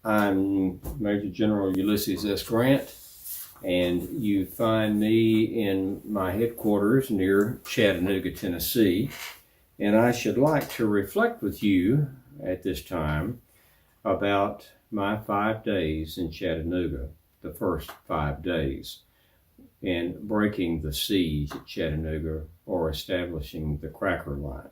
I'm Major General Ulysses S. Grant, and you find me in my headquarters near Chattanooga, Tennessee. And I should like to reflect with you at this time about my 5 days in Chattanooga, the first 5 days, and breaking the siege at Chattanooga or establishing the cracker line.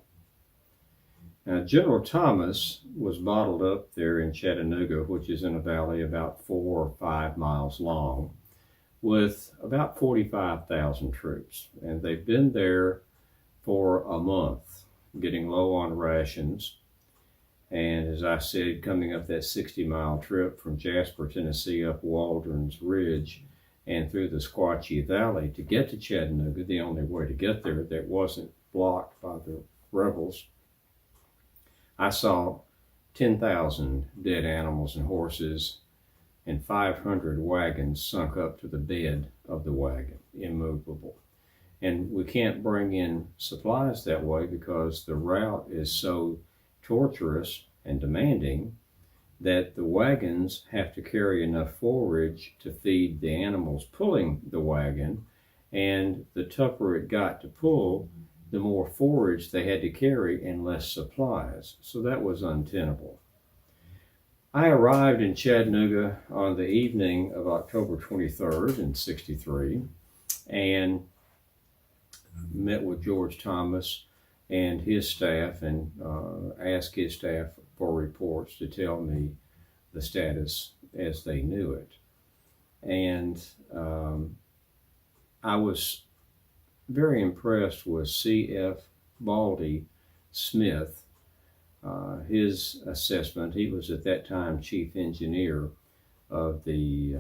Now, General Thomas was bottled up there in Chattanooga, which is in a valley about 4 or 5 miles long, with about 45,000 troops. And they've been there for a month, getting low on rations. And as I said, coming up that 60-mile trip from Jasper, Tennessee, up Waldron's Ridge and through the Squatchy Valley to get to Chattanooga, the only way to get there that wasn't blocked by the rebels, I saw 10,000 dead animals and horses and 500 wagons sunk up to the bed of the wagon, immovable. And we can't bring in supplies that way because the route is so torturous and demanding that the wagons have to carry enough forage to feed the animals pulling the wagon, and the tougher it got to pull, the more forage they had to carry and less supplies. So that was untenable. I arrived in Chattanooga on the evening of October 23rd in '63 and met with George Thomas and his staff and asked his staff for reports to tell me the status as they knew it. And I was very impressed with C.F. Baldy Smith, his assessment. He was at that time chief engineer of the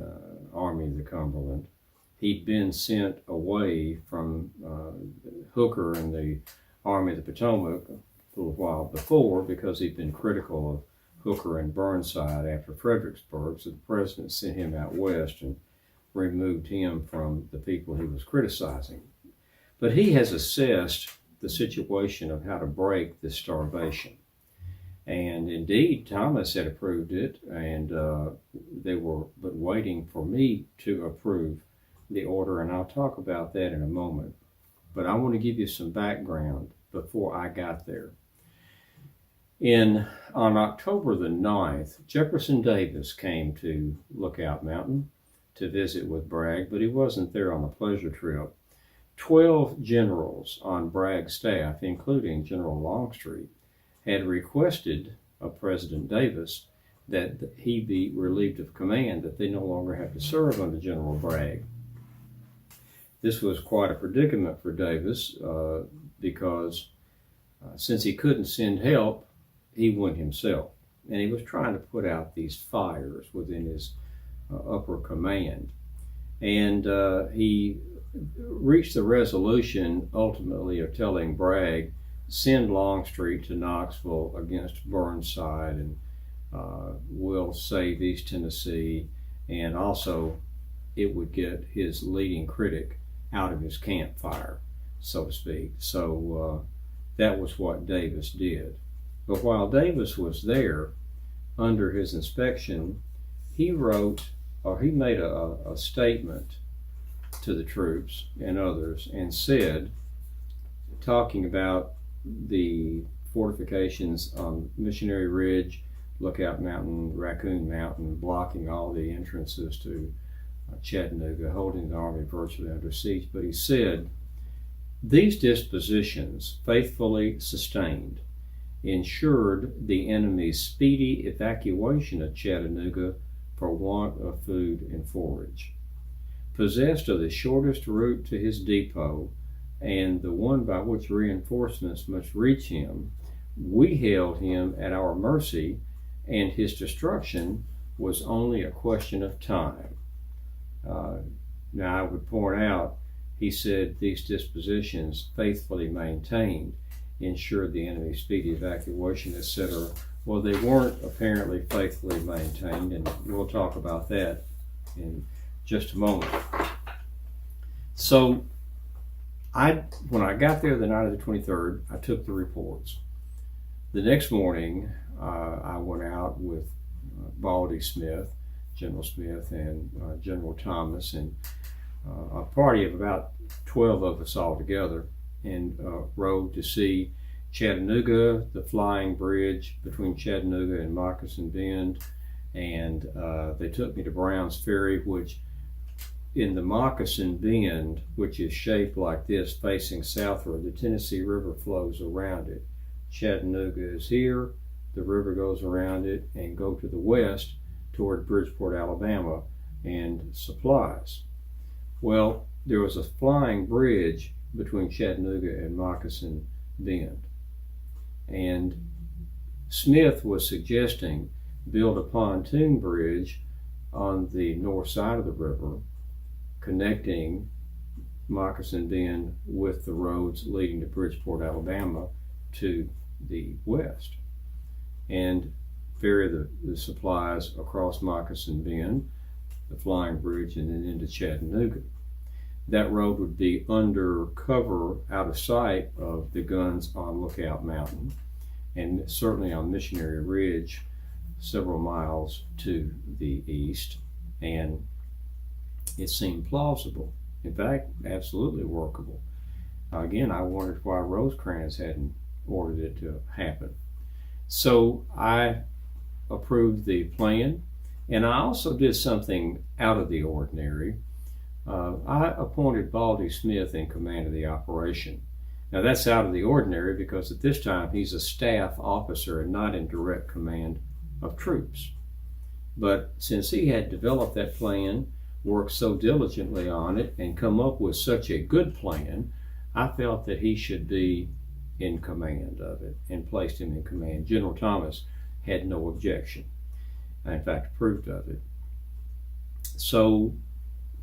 Army of the Cumberland. He'd been sent away from Hooker and the Army of the Potomac a little while before because he'd been critical of Hooker and Burnside after Fredericksburg, so the president sent him out west and removed him from the people he was criticizing. But he has assessed the situation of how to break this starvation. And indeed, Thomas had approved it, and they were but waiting for me to approve the order, and I'll talk about that in a moment. But I want to give you some background before I got there. On October the 9th, Jefferson Davis came to Lookout Mountain to visit with Bragg, but he wasn't there on a pleasure trip. 12 generals on Bragg's staff, including General Longstreet, had requested of President Davis that he be relieved of command, that they no longer have to serve under General Bragg. This was quite a predicament for Davis because since he couldn't send help, he went himself. And he was trying to put out these fires within his upper command. And he reached the resolution ultimately of telling Bragg, send Longstreet to Knoxville against Burnside, and we'll save East Tennessee, and also it would get his leading critic out of his campfire, so to speak. So that was what Davis did. But while Davis was there, under his inspection, he made a statement to the troops and others and said, talking about the fortifications on Missionary Ridge, Lookout Mountain, Raccoon Mountain, blocking all the entrances to Chattanooga, holding the army virtually under siege. But he said, these dispositions, faithfully sustained, ensured the enemy's speedy evacuation of Chattanooga for want of food and forage. Possessed of the shortest route to his depot and the one by which reinforcements must reach him, we held him at our mercy, and his destruction was only a question of time. Now I would point out, he said these dispositions faithfully maintained ensured the enemy's speedy evacuation, etc. Well, they weren't apparently faithfully maintained, and we'll talk about that in just a moment. So when I got there the night of the 23rd, I took the reports. The next morning, I went out with Baldy Smith, General Smith, and General Thomas, and a party of about 12 of us all together, and rode to see Chattanooga, the flying bridge between Chattanooga and Moccasin Bend, and they took me to Brown's Ferry, which in the Moccasin Bend, which is shaped like this, facing southward, the Tennessee River flows around it. Chattanooga is here, the river goes around it, and go to the west toward Bridgeport, Alabama, and supplies. Well, there was a flying bridge between Chattanooga and Moccasin Bend, and Smith was suggesting build a pontoon bridge on the north side of the river, connecting Moccasin Bend with the roads leading to Bridgeport, Alabama to the west, and ferry the supplies across Moccasin Bend, the flying bridge, and then into Chattanooga. That road would be under cover, out of sight of the guns on Lookout Mountain, and certainly on Missionary Ridge, several miles to the east, and it seemed plausible. In fact, absolutely workable. Again, I wondered why Rosecrans hadn't ordered it to happen. So I approved the plan, and I also did something out of the ordinary. I appointed Baldy Smith in command of the operation. Now that's out of the ordinary because at this time he's a staff officer and not in direct command of troops. But since he had developed that plan, worked so diligently on it, and come up with such a good plan, I felt that he should be in command of it and placed him in command. General Thomas had no objection. I, in fact, approved of it. So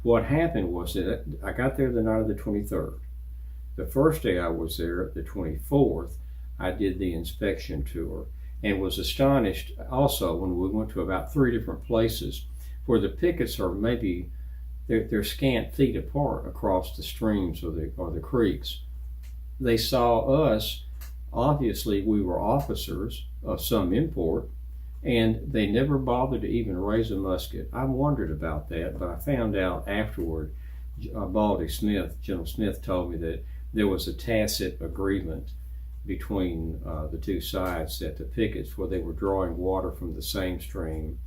what happened was that I got there the night of the 23rd. The first day I was there, the 24th, I did the inspection tour and was astonished also when we went to about 3 different places where the pickets are maybe, they're scant feet apart across the streams or the creeks. They saw us, obviously we were officers of some import, and they never bothered to even raise a musket. I wondered about that, but I found out afterward, Baldy Smith, General Smith, told me that there was a tacit agreement between the two sides at the pickets where they were drawing water from the same stream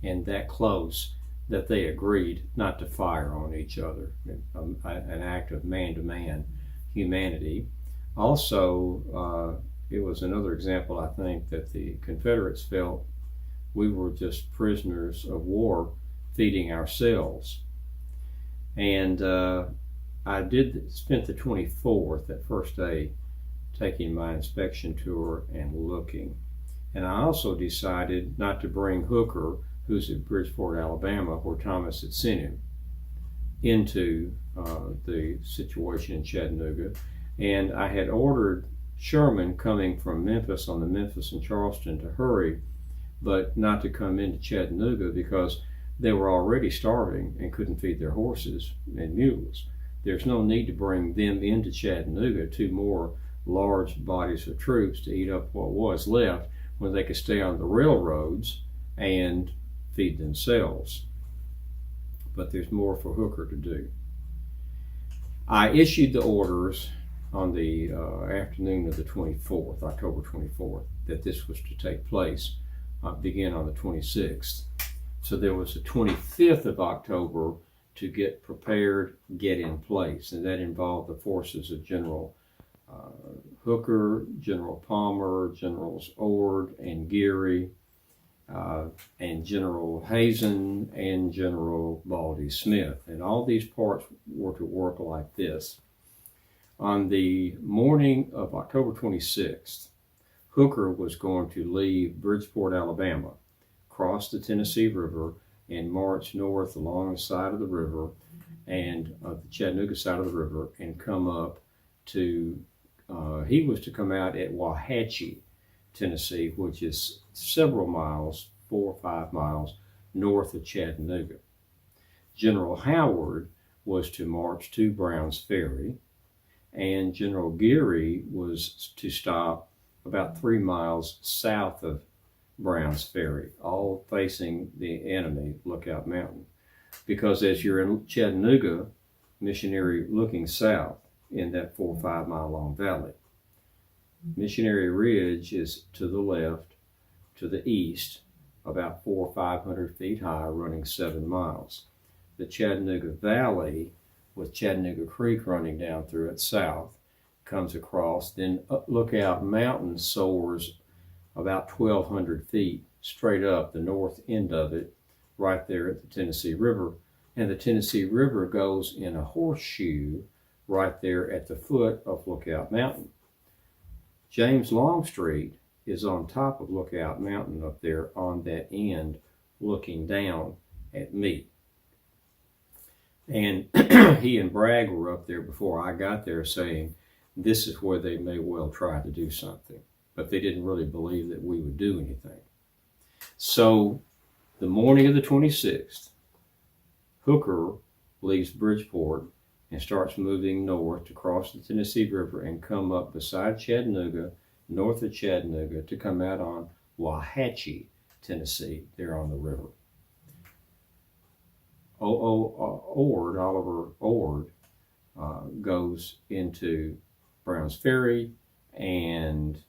and that close that they agreed not to fire on each other, an act of man-to-man humanity. Also, it was another example, I think, that the Confederates felt we were just prisoners of war feeding ourselves. And I spent the 24th, that first day, taking my inspection tour and looking. And I also decided not to bring Hooker, who's at Bridgeport, Alabama, where Thomas had sent him, into the situation in Chattanooga. And I had ordered Sherman, coming from Memphis on the Memphis and Charleston, to hurry, but not to come into Chattanooga because they were already starving and couldn't feed their horses and mules. There's no need to bring them into Chattanooga, 2 more large bodies of troops, to eat up what was left when they could stay on the railroads and feed themselves. But there's more for Hooker to do. I issued the orders on the afternoon of the 24th, October 24th, that this was to take place, begin on the 26th. So there was the 25th of October to get prepared, get in place, and that involved the forces of General Hooker, General Palmer, Generals Ord and Geary, and General Hazen and General Baldy Smith. And all these parts were to work like this. On the morning of October 26th, Hooker was going to leave Bridgeport, Alabama, cross the Tennessee River, and march north along the side of the river and the Chattanooga side of the river and come up to, he was to come out at Wauhatchie, Tennessee, which is several miles, 4 or 5 miles north of Chattanooga. General Howard was to march to Brown's Ferry, and General Geary was to stop about 3 miles south of Brown's Ferry, all facing the enemy, Lookout Mountain. Because as you're in Chattanooga, Missionary looking south in that 4 or 5 mile long valley, Missionary Ridge is to the left, to the east, about 400 or 500 feet high, running 7 miles. The Chattanooga Valley, with Chattanooga Creek running down through it south, comes across. Then Lookout Mountain soars about 1,200 feet straight up the north end of it, right there at the Tennessee River. And the Tennessee River goes in a horseshoe right there at the foot of Lookout Mountain. James Longstreet is on top of Lookout Mountain up there on that end, looking down at me. And he and Bragg were up there before I got there saying, this is where they may well try to do something. But they didn't really believe that we would do anything. So the morning of the 26th, Hooker leaves Bridgeport and starts moving north to cross the Tennessee River and come up beside Chattanooga, north of Chattanooga, to come out on Wauhatchie, Tennessee, there on the river. Oliver Ord goes into Brown's Ferry, and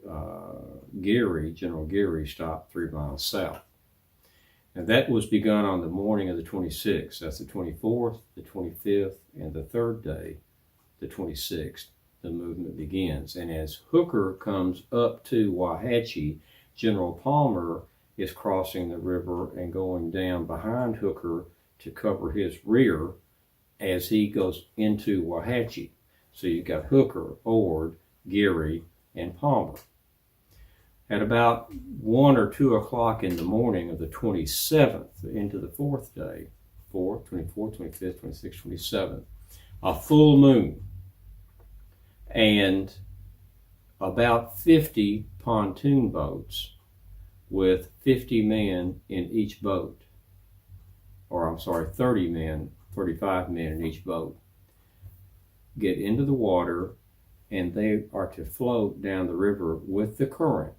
General Geary stopped 3 miles south. And that was begun on the morning of the 26th. That's the 24th, the 25th, and the third day, the 26th, the movement begins. And as Hooker comes up to Wauhatchie, General Palmer is crossing the river and going down behind Hooker to cover his rear as he goes into Wauhatchie. So you've got Hooker, Ord, Geary, and Palmer. At about 1 or 2 o'clock in the morning of the 27th, into the fourth day, 4th, 24th, 25th, 26th, 27th, a full moon, and about 50 pontoon boats with 50 men in each boat, or I'm sorry, 30 men, 35 men in each boat, get into the water, and they are to float down the river with the current.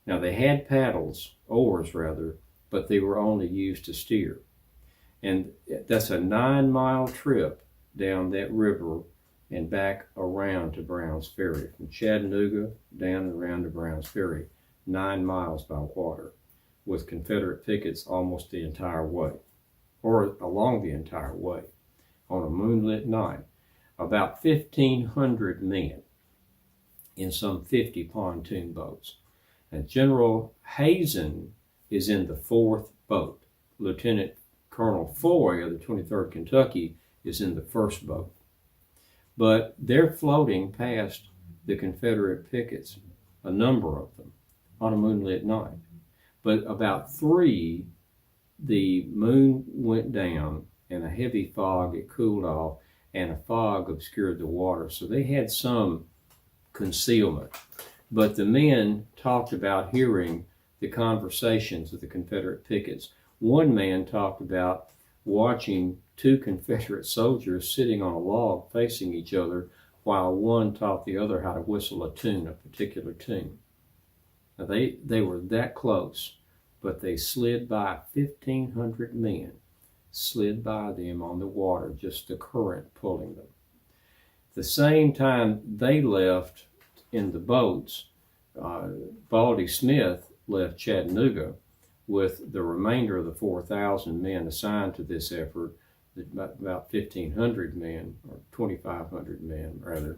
Now they had paddles, oars rather, but they were only used to steer. And that's a 9-mile trip down that river and back around to Brown's Ferry. From Chattanooga down and around to Brown's Ferry, 9 miles by water, with Confederate pickets almost the entire way, or along the entire way, on a moonlit night. About 1,500 men in some 50 pontoon boats. And General Hazen is in the 4th boat. Lieutenant Colonel Foy of the 23rd Kentucky is in the 1st boat. But they're floating past the Confederate pickets, a number of them, on a moonlit night. But about 3, the moon went down and a heavy fog, it cooled off, and a fog obscured the water. So they had some concealment. But the men talked about hearing the conversations of the Confederate pickets. One man talked about watching 2 Confederate soldiers sitting on a log facing each other while one taught the other how to whistle a tune, a particular tune. Now they were that close, but they slid by 1,500 men, slid by them on the water, just the current pulling them. The same time they left in the boats, Baldy Smith left Chattanooga with the remainder of the 4,000 men assigned to this effort, about 1,500 men, or 2,500 men rather,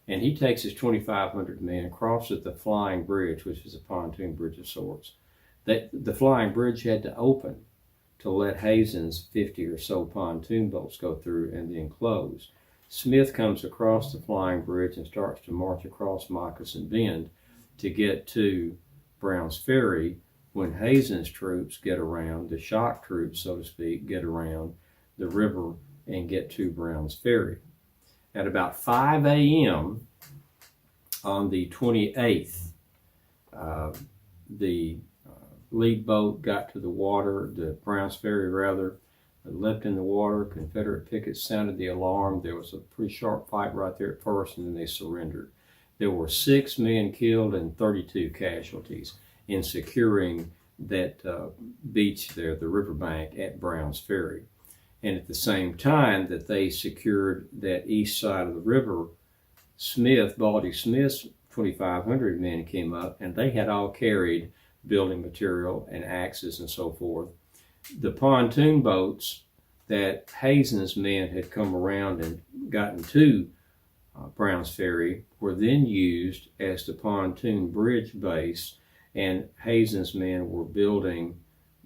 and he takes his 2,500 men and crosses the Flying Bridge, which is a pontoon bridge of sorts. The Flying Bridge had to open to let Hazen's 50 or so pontoon boats go through and then close. Smith comes across the Flying Bridge and starts to march across Moccasin Bend to get to Brown's Ferry. When Hazen's troops get around, the shock troops, so to speak, get around the river and get to Brown's Ferry. At about 5 a.m. on the 28th, the lead boat got to the water, the Brown's Ferry rather, leapt in the water. Confederate pickets sounded the alarm. There was a pretty sharp fight right there at first, and then they surrendered. There were 6 men killed and 32 casualties. in securing that beach there, the riverbank at Browns Ferry. And at the same time that they secured that east side of the river, Baldy Smith's 2,500 men came up, and they had all carried building material and axes and so forth. The pontoon boats that Hazen's men had come around and gotten to Browns Ferry were then used as the pontoon bridge base, and Hazen's men were building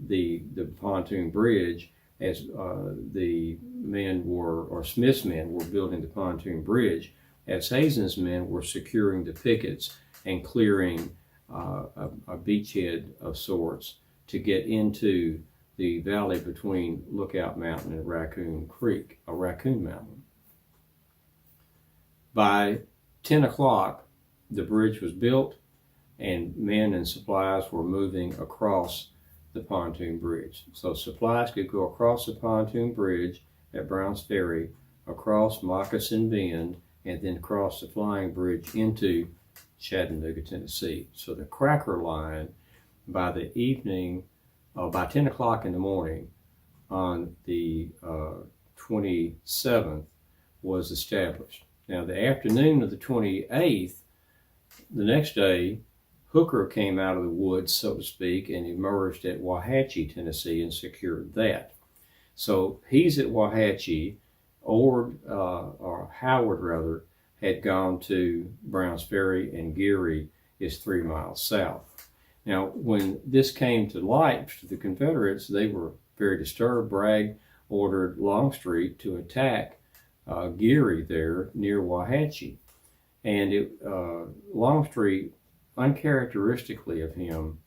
the pontoon bridge as the men were, or Smith's men were building the pontoon bridge, as Hazen's men were securing the pickets and clearing a beachhead of sorts to get into the valley between Lookout Mountain and Raccoon Creek, a Raccoon Mountain. By 10 o'clock, the bridge was built and men and supplies were moving across the pontoon bridge. So supplies could go across the pontoon bridge at Browns Ferry, across Moccasin Bend, and then cross the flying bridge into Chattanooga, Tennessee. So the Cracker Line, by the evening, by 10 o'clock in the morning on the 27th, was established. Now, the afternoon of the 28th, the next day, Hooker came out of the woods, so to speak, and emerged at Wauhatchie, Tennessee, and secured that. So he's at Wauhatchie. Howard rather, had gone to Browns Ferry, and Geary is 3 miles south. Now, when this came to light to the Confederates, they were very disturbed. Bragg ordered Longstreet to attack Geary there near Wauhatchie. And Longstreet, uncharacteristically of him,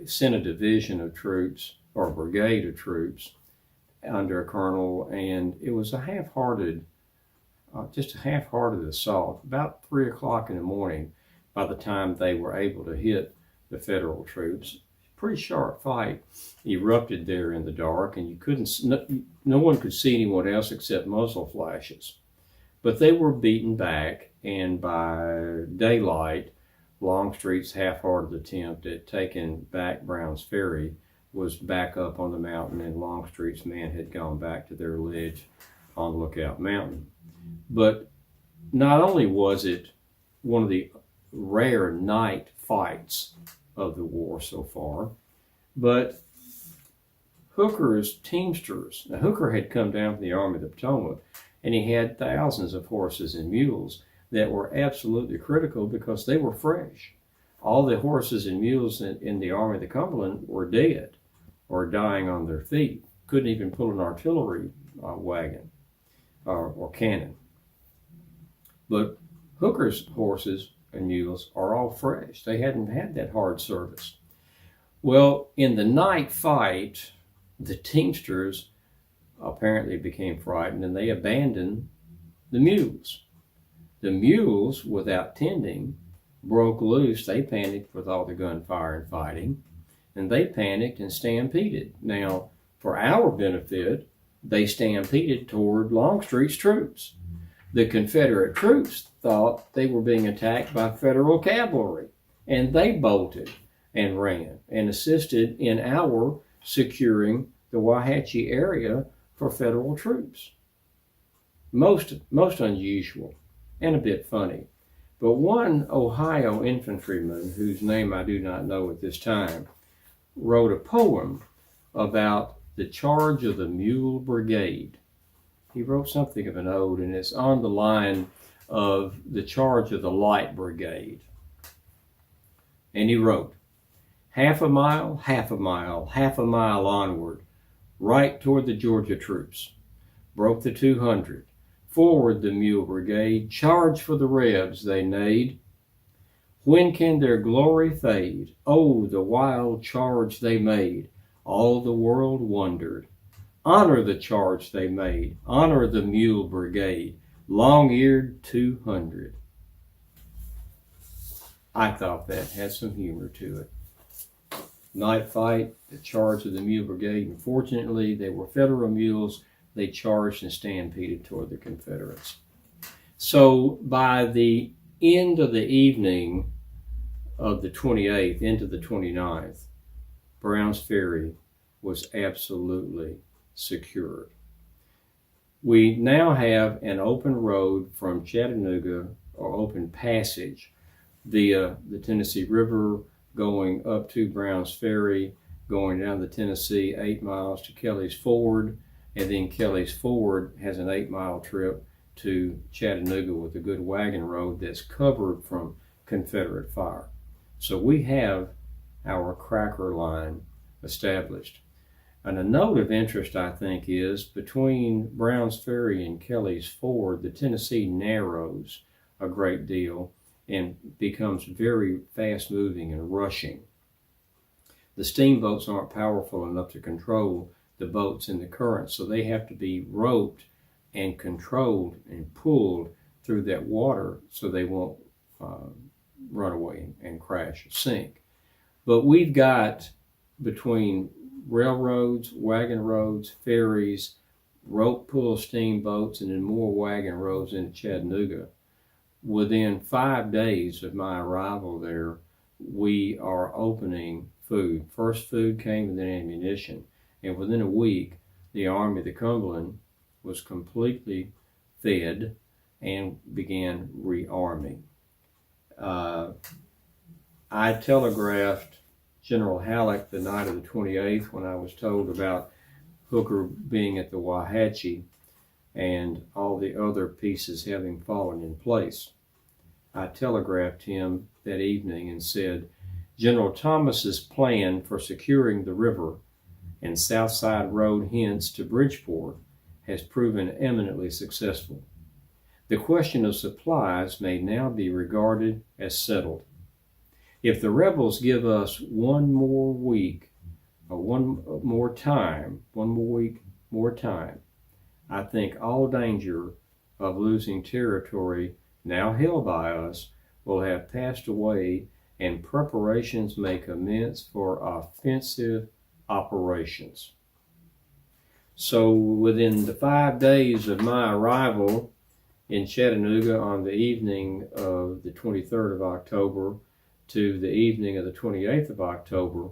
sent a division of troops, or a brigade of troops, under a colonel, and it was a half-hearted assault. About 3 o'clock in the morning, by the time they were able to hit the Federal troops, pretty sharp fight erupted there in the dark, and no one could see anyone else except muzzle flashes. But they were beaten back, and by daylight, Longstreet's half-hearted attempt at taking back Browns Ferry was back up on the mountain, and Longstreet's men had gone back to their ledge on Lookout Mountain. But not only was it one of the rare night fights of the war so far, but Hooker's teamsters. Now, Hooker had come down from the Army of the Potomac, and he had thousands of horses and mules that were absolutely critical because they were fresh. All the horses and mules in the Army of the Cumberland were dead or dying on their feet. Couldn't even pull an artillery wagon or cannon. But Hooker's horses and mules are all fresh. They hadn't had that hard service. Well, in the night fight, the teamsters apparently became frightened, and they abandoned the mules. The mules, without tending, broke loose. They panicked with all the gunfire and fighting, and they panicked and stampeded. Now, for our benefit, they stampeded toward Longstreet's troops. The Confederate troops thought they were being attacked by Federal cavalry, and they bolted and ran and assisted in our securing the Wauhatchie area for Federal troops. Most unusual and a bit funny. But one Ohio infantryman, whose name I do not know at this time, wrote a poem about the charge of the Mule Brigade. He wrote something of an ode, and it's on the line of the charge of the Light Brigade. And he wrote, half a mile, half a mile, half a mile onward, right toward the Georgia troops. Broke the 200. Forward the Mule Brigade, charge for the Rebs, they neighed. When can their glory fade? Oh, the wild charge they made. All the world wondered. Honor the charge they made. Honor the Mule Brigade. Long-eared 200. I thought that had some humor to it. Night fight, the charge of the Mule Brigade. Unfortunately, they were Federal mules. They charged and stampeded toward the Confederates. So by the end of the evening, of the 28th into the 29th, Browns Ferry was absolutely secured. We now have an open road from Chattanooga, or open passage, via the Tennessee River, going up to Browns Ferry, going down the Tennessee 8 miles to Kelly's Ford, and then Kelly's Ford has an 8-mile trip to Chattanooga with a good wagon road that's covered from Confederate fire. So we have our cracker line established. And a note of interest, I think, is between Browns Ferry and Kelly's Ford, the Tennessee narrows a great deal and becomes very fast-moving and rushing. The steamboats aren't powerful enough to control the boats in the current, so they have to be roped and controlled and pulled through that water so they won't run away and crash or sink. But we've got, between railroads, wagon roads, ferries, rope pull steamboats, and then more wagon roads into Chattanooga, within 5 days of my arrival there, we are opening food. First food came, and then ammunition. And within a week, the Army of the Cumberland was completely fed and began rearming. I telegraphed General Halleck the night of the 28th when I was told about Hooker being at the Wauhatchie and all the other pieces having fallen in place. I telegraphed him that evening and said, General Thomas's plan for securing the river and Southside Road hence to Bridgeport has proven eminently successful. The question of supplies may now be regarded as settled. If the rebels give us one more week, or one more time, I think all danger of losing territory now held by us will have passed away, and preparations may commence for offensive operations. So within the 5 days of my arrival in Chattanooga on the evening of the 23rd of October to the evening of the 28th of October,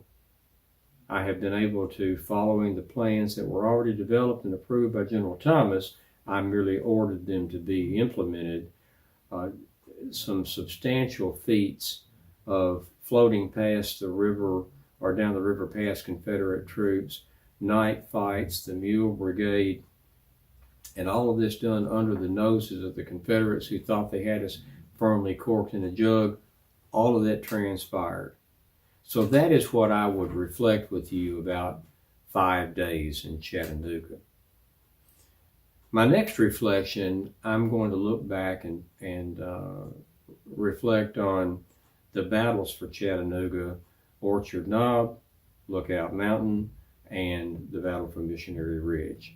I have been able to, following the plans that were already developed and approved by General Thomas, I merely ordered them to be implemented, some substantial feats of floating past the river or down the river past Confederate troops, night fights, the Mule Brigade, and all of this done under the noses of the Confederates who thought they had us firmly corked in a jug. All of that transpired. So that is what I would reflect with you about 5 days in Chattanooga. My next reflection, I'm going to look back and reflect on the battles for Chattanooga, Orchard Knob, Lookout Mountain, and the battle for Missionary Ridge.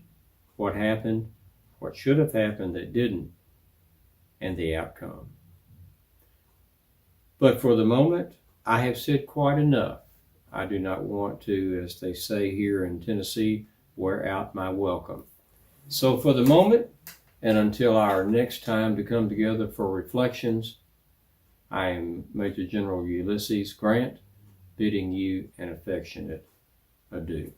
What happened, what should have happened that didn't, and the outcome. But for the moment, I have said quite enough. I do not want to, as they say here in Tennessee, wear out my welcome. So for the moment, and until our next time to come together for reflections, I am Major General Ulysses Grant, bidding you an affectionate adieu.